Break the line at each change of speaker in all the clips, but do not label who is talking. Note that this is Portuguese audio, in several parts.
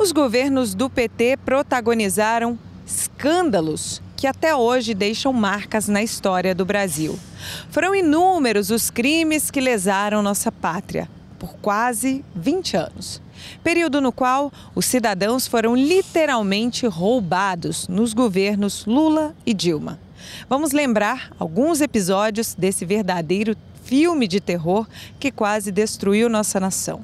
Os governos do PT protagonizaram escândalos que até hoje deixam marcas na história do Brasil. Foram inúmeros os crimes que lesaram nossa pátria por quase 20 anos. Período no qual os cidadãos foram literalmente roubados nos governos Lula e Dilma. Vamos lembrar alguns episódios desse verdadeiro filme de terror que quase destruiu nossa nação.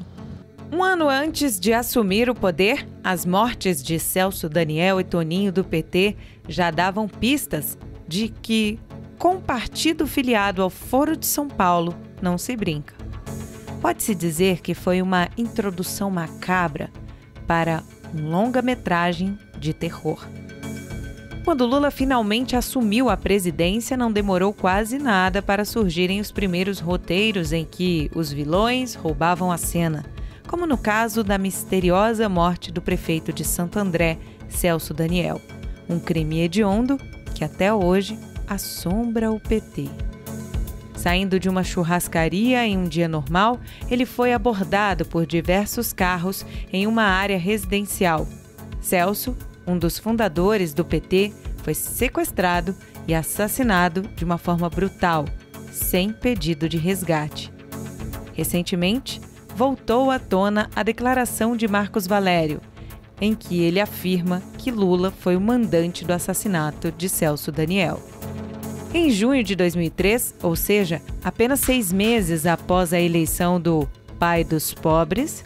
Um ano antes de assumir o poder, as mortes de Celso Daniel e Toninho do PT já davam pistas de que, com o partido filiado ao Foro de São Paulo, não se brinca. Pode-se dizer que foi uma introdução macabra para um longa-metragem de terror. Quando Lula finalmente assumiu a presidência, não demorou quase nada para surgirem os primeiros roteiros em que os vilões roubavam a cena, como no caso da misteriosa morte do prefeito de Santo André, Celso Daniel, um crime hediondo que até hoje assombra o PT. Saindo de uma churrascaria em um dia normal, ele foi abordado por diversos carros em uma área residencial. Celso, um dos fundadores do PT, foi sequestrado e assassinado de uma forma brutal, sem pedido de resgate. Recentemente, voltou à tona a declaração de Marcos Valério, em que ele afirma que Lula foi o mandante do assassinato de Celso Daniel. Em junho de 2003, ou seja, apenas 6 meses após a eleição do pai dos pobres,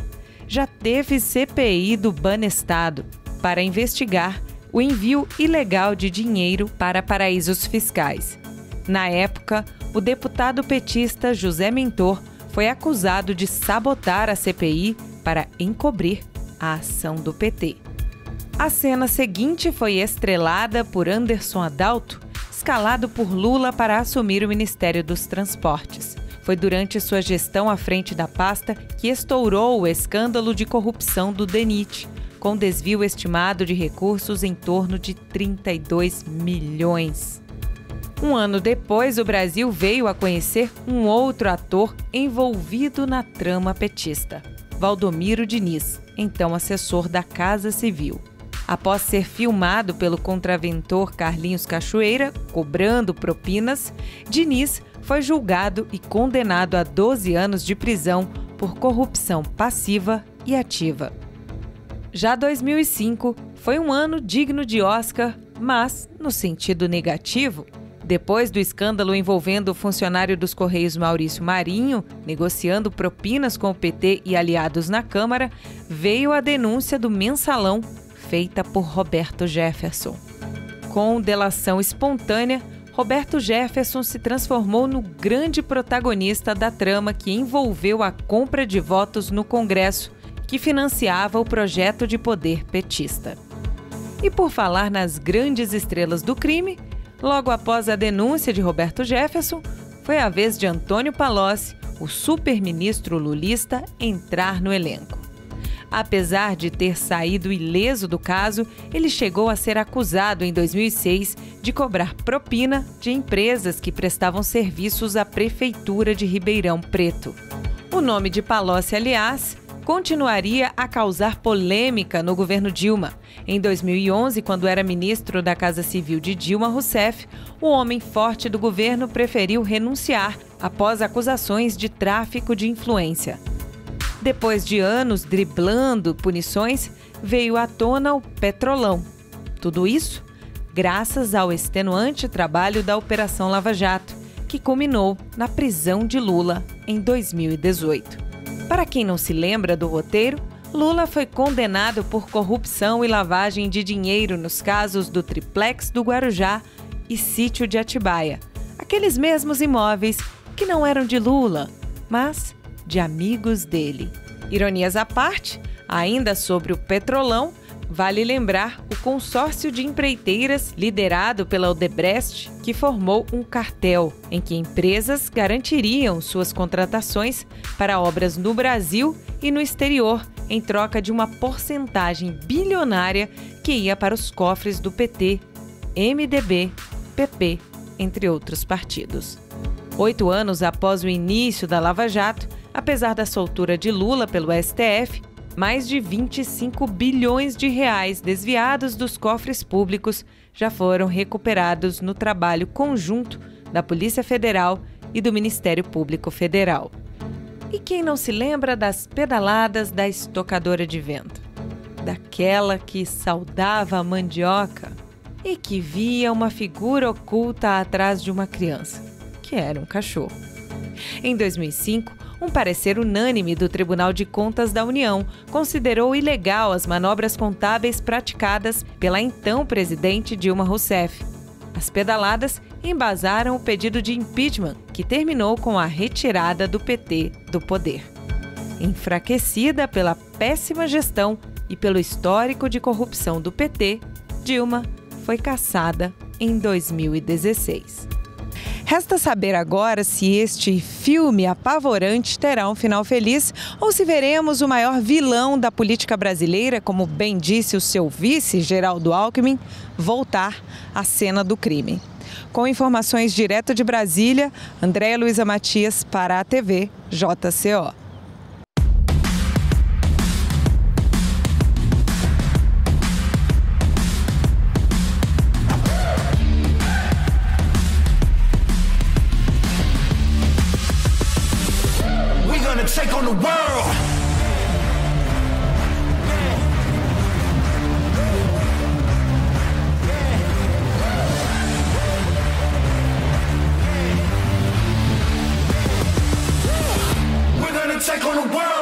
já teve CPI do Banestado para investigar o envio ilegal de dinheiro para paraísos fiscais. Na época, o deputado petista José Mentor foi acusado de sabotar a CPI para encobrir a ação do PT. A cena seguinte foi estrelada por Anderson Adalto, escalado por Lula para assumir o Ministério dos Transportes. Foi durante sua gestão à frente da pasta que estourou o escândalo de corrupção do DENIT, com desvio estimado de recursos em torno de 32 milhões. Um ano depois, o Brasil veio a conhecer um outro ator envolvido na trama petista, Valdomiro Diniz, então assessor da Casa Civil. Após ser filmado pelo contraventor Carlinhos Cachoeira, cobrando propinas, Diniz foi julgado e condenado a 12 anos de prisão por corrupção passiva e ativa. Já 2005 foi um ano digno de Oscar, mas no sentido negativo. Depois do escândalo envolvendo o funcionário dos Correios Maurício Marinho, negociando propinas com o PT e aliados na Câmara, veio a denúncia do Mensalão, feita por Roberto Jefferson. Com delação espontânea, Roberto Jefferson se transformou no grande protagonista da trama que envolveu a compra de votos no Congresso, que financiava o projeto de poder petista. E por falar nas grandes estrelas do crime, logo após a denúncia de Roberto Jefferson, foi a vez de Antônio Palocci, o super-ministro lulista, entrar no elenco. Apesar de ter saído ileso do caso, ele chegou a ser acusado em 2006 de cobrar propina de empresas que prestavam serviços à Prefeitura de Ribeirão Preto. O nome de Palocci, aliás, continuaria a causar polêmica no governo Dilma. Em 2011, quando era ministro da Casa Civil de Dilma Rousseff, o homem forte do governo preferiu renunciar após acusações de tráfico de influência. Depois de anos driblando punições, veio à tona o Petrolão. Tudo isso graças ao extenuante trabalho da Operação Lava Jato, que culminou na prisão de Lula em 2018. Para quem não se lembra do roteiro, Lula foi condenado por corrupção e lavagem de dinheiro nos casos do Triplex do Guarujá e Sítio de Atibaia, aqueles mesmos imóveis que não eram de Lula, mas de amigos dele. Ironias à parte, ainda sobre o Petrolão, vale lembrar o consórcio de empreiteiras liderado pela Odebrecht, que formou um cartel em que empresas garantiriam suas contratações para obras no Brasil e no exterior, em troca de uma porcentagem bilionária que ia para os cofres do PT, MDB, PP, entre outros partidos. 8 anos após o início da Lava Jato, apesar da soltura de Lula pelo STF, mais de 25 bilhões de reais desviados dos cofres públicos já foram recuperados no trabalho conjunto da Polícia Federal e do Ministério Público Federal. E quem não se lembra das pedaladas da estocadora de vento? Daquela que saudava a mandioca e que via uma figura oculta atrás de uma criança, que era um cachorro. Em 2005, um parecer unânime do Tribunal de Contas da União considerou ilegal as manobras contábeis praticadas pela então presidente Dilma Rousseff. As pedaladas embasaram o pedido de impeachment, que terminou com a retirada do PT do poder. Enfraquecida pela péssima gestão e pelo histórico de corrupção do PT, Dilma foi cassada em 2016. Resta saber agora se este filme apavorante terá um final feliz ou se veremos o maior vilão da política brasileira, como bem disse o seu vice, Geraldo Alckmin, voltar à cena do crime. Com informações direto de Brasília, Andréia Luiza Matias para a TV JCO.
Take on the world. We're gonna take on the world.